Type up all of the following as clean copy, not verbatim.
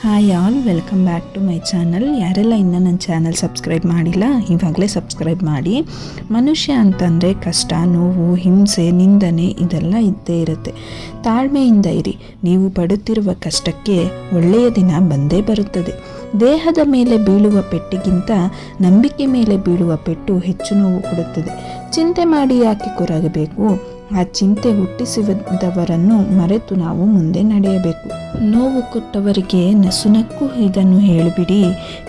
Hi all, welcome back to my channel. ಯಾರೆಲ್ಲ ಇನ್ನೂ ನನ್ನ ಚಾನಲ್ ಸಬ್ಸ್ಕ್ರೈಬ್ ಮಾಡಿಲ್ಲ, ಇವಾಗಲೇ ಸಬ್ಸ್ಕ್ರೈಬ್ ಮಾಡಿ. ಮನುಷ್ಯ ಅಂತಂದರೆ ಕಷ್ಟ, ನೋವು, ಹಿಂಸೆ, ನಿಂದನೆ ಇದೆಲ್ಲ ಇದ್ದೇ ಇರುತ್ತೆ. ತಾಳ್ಮೆಯಿಂದ ಇರಿ. ನೀವು ಪಡುತ್ತಿರುವ ಕಷ್ಟಕ್ಕೆ ಒಳ್ಳೆಯ ದಿನ ಬಂದೇ ಬರುತ್ತದೆ. ದೇಹದ ಮೇಲೆ ಬೀಳುವ ಪೆಟ್ಟಿಗಿಂತ ನಂಬಿಕೆ ಮೇಲೆ ಬೀಳುವ ಪೆಟ್ಟು ಹೆಚ್ಚು ನೋವು ಕೊಡುತ್ತದೆ. ಚಿಂತೆ ಮಾಡಿ ಯಾಕೆ ಕೊರಗಬೇಕು? ಆ ಚಿಂತೆ ಹುಟ್ಟಿಸಿದವರನ್ನು ಮರೆತು ನಾವು ಮುಂದೆ ನಡೆಯಬೇಕು. ನೋವು ಕೊಟ್ಟವರಿಗೆ ನಸುನಕ್ಕು ಇದನ್ನು ಹೇಳಿಬಿಡಿ,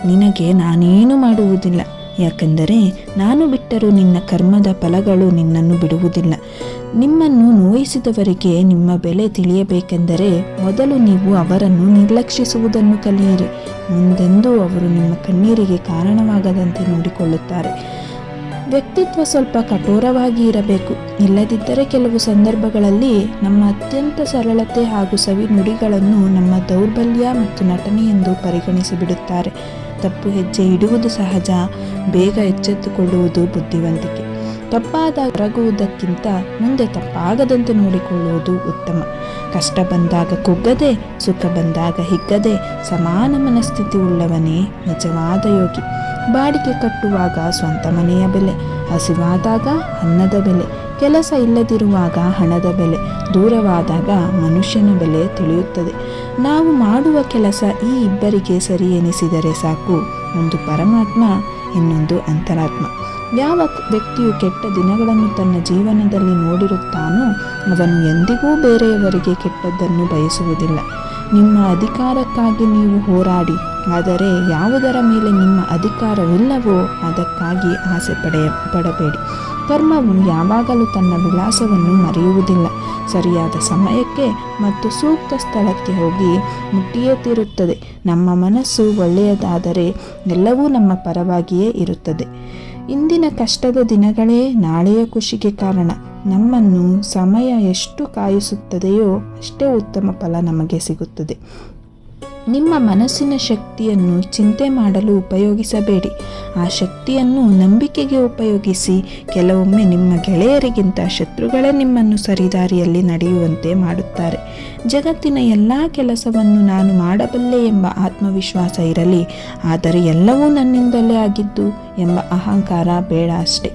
ನಿನಗೆ ನಾನೇನು ಮಾಡುವುದಿಲ್ಲ, ಯಾಕೆಂದರೆ ನಾನು ಬಿಟ್ಟರೂ ನಿನ್ನ ಕರ್ಮದ ಫಲಗಳು ನಿನ್ನನ್ನು ಬಿಡುವುದಿಲ್ಲ. ನಿಮ್ಮನ್ನು ನೋಯಿಸಿದವರಿಗೆ ನಿಮ್ಮ ಬೆಲೆ ತಿಳಿಯಬೇಕೆಂದರೆ ಮೊದಲು ನೀವು ಅವರನ್ನು ನಿರ್ಲಕ್ಷಿಸುವುದನ್ನು ಕಲಿಯಿರಿ. ಮುಂದೆಂದೂ ಅವರು ನಿಮ್ಮ ಕಣ್ಣೀರಿಗೆ ಕಾರಣವಾಗದಂತೆ ನೋಡಿಕೊಳ್ಳುತ್ತಾರೆ. ವ್ಯಕ್ತಿತ್ವ ಸ್ವಲ್ಪ ಕಠೋರವಾಗಿ ಇರಬೇಕು. ಇಲ್ಲದಿದ್ದರೆ ಕೆಲವು ಸಂದರ್ಭಗಳಲ್ಲಿ ನಮ್ಮ ಅತ್ಯಂತ ಸರಳತೆ ಹಾಗೂ ಸವಿ ನುಡಿಗಳನ್ನು ನಮ್ಮ ದೌರ್ಬಲ್ಯ ಮತ್ತು ನಟನೆ ಎಂದು ಪರಿಗಣಿಸಿಬಿಡುತ್ತಾರೆ. ತಪ್ಪು ಹೆಜ್ಜೆ ಇಡುವುದು ಸಹಜ, ಬೇಗ ಎಚ್ಚೆತ್ತುಕೊಳ್ಳುವುದು ಬುದ್ಧಿವಂತಿಕೆ. ತಪ್ಪಾದಾಗ ಹೊರಗುವುದಕ್ಕಿಂತ ಮುಂದೆ ತಪ್ಪಾಗದಂತೆ ನೋಡಿಕೊಳ್ಳುವುದು ಉತ್ತಮ. ಕಷ್ಟ ಬಂದಾಗ ಕುಗ್ಗದೆ, ಸುಖ ಬಂದಾಗ ಹಿಗ್ಗದೆ ಸಮಾನ ಮನಸ್ಥಿತಿ ಉಳ್ಳವನೇ ನಿಜವಾದ ಯೋಗಿ. ಬಾಡಿಗೆ ಕಟ್ಟುವಾಗ ಸ್ವಂತ ಮನೆಯ ಬೆಲೆ, ಹಸಿವಾದಾಗ ಅನ್ನದ ಬೆಲೆ, ಕೆಲಸ ಇಲ್ಲದಿರುವಾಗ ಹಣದ ಬೆಲೆ, ದೂರವಾದಾಗ ಮನುಷ್ಯನ ಬೆಲೆ ತಿಳಿಯುತ್ತದೆ. ನಾವು ಮಾಡುವ ಕೆಲಸ ಈ ಇಬ್ಬರಿಗೆ ಸರಿ ಎನಿಸಿದರೆ ಸಾಕು. ಒಂದು ಪರಮಾತ್ಮ, ಇನ್ನೊಂದು ಅಂತರಾತ್ಮ. ಯಾವ ವ್ಯಕ್ತಿಯು ಕೆಟ್ಟ ದಿನಗಳನ್ನು ತನ್ನ ಜೀವನದಲ್ಲಿ ನೋಡಿರುತ್ತಾನೋ ಅವನು ಎಂದಿಗೂ ಬೇರೆಯವರಿಗೆ ಕೆಟ್ಟದ್ದನ್ನು ಬಯಸುವುದಿಲ್ಲ. ನಿಮ್ಮ ಅಧಿಕಾರಕ್ಕಾಗಿ ನೀವು ಹೋರಾಡಿ, ಆದರೆ ಯಾವುದರ ಮೇಲೆ ನಿಮ್ಮ ಅಧಿಕಾರವಿಲ್ಲವೋ ಅದಕ್ಕಾಗಿ ಆಸೆ ಪಡಬೇಡಿ. ಕರ್ಮವು ಯಾವಾಗಲೂ ತನ್ನ ವಿಳಾಸವನ್ನು ಮರೆಯುವುದಿಲ್ಲ. ಸರಿಯಾದ ಸಮಯಕ್ಕೆ ಮತ್ತು ಸೂಕ್ತ ಸ್ಥಳಕ್ಕೆ ಹೋಗಿ ಮುಟ್ಟಿಯೇ ತೀರುತ್ತದೆ. ನಮ್ಮ ಮನಸ್ಸು ಒಳ್ಳೆಯದಾದರೆ ಎಲ್ಲವೂ ನಮ್ಮ ಪರವಾಗಿಯೇ ಇರುತ್ತದೆ. ಇಂದಿನ ಕಷ್ಟದ ದಿನಗಳೇ ನಾಳೆಯ ಖುಷಿಗೆ ಕಾರಣ. ನಮ್ಮನ್ನು ಸಮಯ ಎಷ್ಟು ಕಾಯಿಸುತ್ತದೆಯೋ ಅಷ್ಟೇ ಉತ್ತಮ ಫಲ ನಮಗೆ ಸಿಗುತ್ತದೆ. ನಿಮ್ಮ ಮನಸ್ಸಿನ ಶಕ್ತಿಯನ್ನು ಚಿಂತೆ ಮಾಡಲು ಉಪಯೋಗಿಸಬೇಡಿ. ಆ ಶಕ್ತಿಯನ್ನು ನಂಬಿಕೆಗೆ ಉಪಯೋಗಿಸಿ. ಕೆಲವೊಮ್ಮೆ ನಿಮ್ಮ ಗೆಳೆಯರಿಗಿಂತ ಶತ್ರುಗಳೇ ನಿಮ್ಮನ್ನು ಸರಿದಾರಿಯಲ್ಲಿ ನಡೆಯುವಂತೆ ಮಾಡುತ್ತಾರೆ. ಜಗತ್ತಿನ ಎಲ್ಲ ಕೆಲಸವನ್ನು ನಾನು ಮಾಡಬಲ್ಲೆ ಎಂಬ ಆತ್ಮವಿಶ್ವಾಸ ಇರಲಿ, ಆದರೆ ಎಲ್ಲವೂ ನನ್ನಿಂದಲೇ ಆಗಿದ್ದು ಎಂಬ ಅಹಂಕಾರ ಬೇಡ ಅಷ್ಟೆ.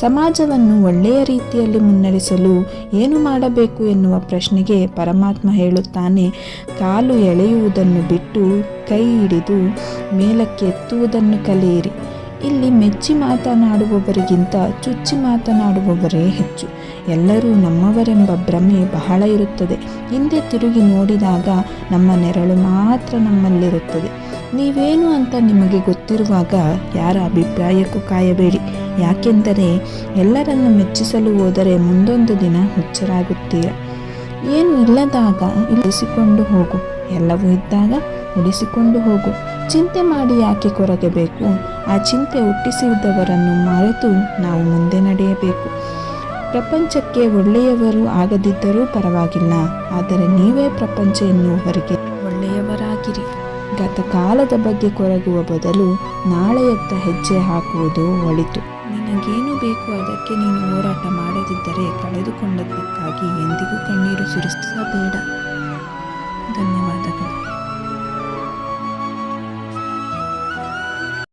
ಸಮಾಜವನ್ನು ಒಳ್ಳೆಯ ರೀತಿಯಲ್ಲಿ ಮುನ್ನಡೆಸಲು ಏನು ಮಾಡಬೇಕು ಎನ್ನುವ ಪ್ರಶ್ನೆಗೆ ಪರಮಾತ್ಮ ಹೇಳುತ್ತಾನೆ, ಕಾಲು ಎಳೆಯುವುದನ್ನು ಬಿಟ್ಟು ಕೈ ಹಿಡಿದು ಮೇಲಕ್ಕೆ ಎತ್ತುವುದನ್ನು ಕಲಿಯಿರಿ. ಇಲ್ಲಿ ಮೆಚ್ಚಿ ಮಾತನಾಡುವವರಿಗಿಂತ ಚುಚ್ಚಿ ಮಾತನಾಡುವವರೇ ಹೆಚ್ಚು. ಎಲ್ಲರೂ ನಮ್ಮವರೆಂಬ ಭ್ರಮೆ ಬಹಳ ಇರುತ್ತದೆ. ಹಿಂದೆ ತಿರುಗಿ ನೋಡಿದಾಗ ನಮ್ಮ ನೆರಳು ಮಾತ್ರ ನಮ್ಮಲ್ಲಿರುತ್ತದೆ. ನೀವೇನು ಅಂತ ನಿಮಗೆ ಗೊತ್ತಿರುವಾಗ ಯಾರ ಅಭಿಪ್ರಾಯಕ್ಕೂ ಕಾಯಬೇಡಿ. ಯಾಕೆಂದರೆ ಎಲ್ಲರನ್ನು ಮೆಚ್ಚಿಸಲು ಹೋದರೆ ಮುಂದೊಂದು ದಿನ ಹುಚ್ಚರಾಗುತ್ತೀರ. ಏನು ಇಲ್ಲದಾಗ ಉಳಿಸಿಕೊಂಡು ಹೋಗು, ಎಲ್ಲವೂ ಇದ್ದಾಗ ಉಳಿಸಿಕೊಂಡು ಹೋಗು. ಚಿಂತೆ ಮಾಡಿ ಯಾಕೆ ಕೊರಗಬೇಕು? ಆ ಚಿಂತೆ ಹುಟ್ಟಿಸಿದವರನ್ನು ಮರೆತು ನಾವು ಮುಂದೆ ನಡೆಯಬೇಕು. ಪ್ರಪಂಚಕ್ಕೆ ಒಳ್ಳೆಯವರು ಆಗದಿದ್ದರೂ ಪರವಾಗಿಲ್ಲ, ಆದರೆ ನೀವೇ ಪ್ರಪಂಚ ಎನ್ನುವವರಿಗೆ ಒಳ್ಳೆಯವರಾಗಿರಿ. ಗತಕಾಲದ ಬಗ್ಗೆ ಕೊರಗುವ ಬದಲು ನಾಳೆಯತ್ತ ಹೆಜ್ಜೆ ಹಾಕುವುದು ಒಳಿತು. ನಿನಗೇನು ಬೇಕು ಅದಕ್ಕೆ ನೀನು ಹೋರಾಟ ಮಾಡದಿದ್ದರೆ ಕಳೆದುಕೊಂಡದ್ದಕ್ಕಾಗಿ ಎಂದಿಗೂ ಕಣ್ಣೀರು ಸುರಿಸಬೇಡ. ಧನ್ಯವಾದಗಳು.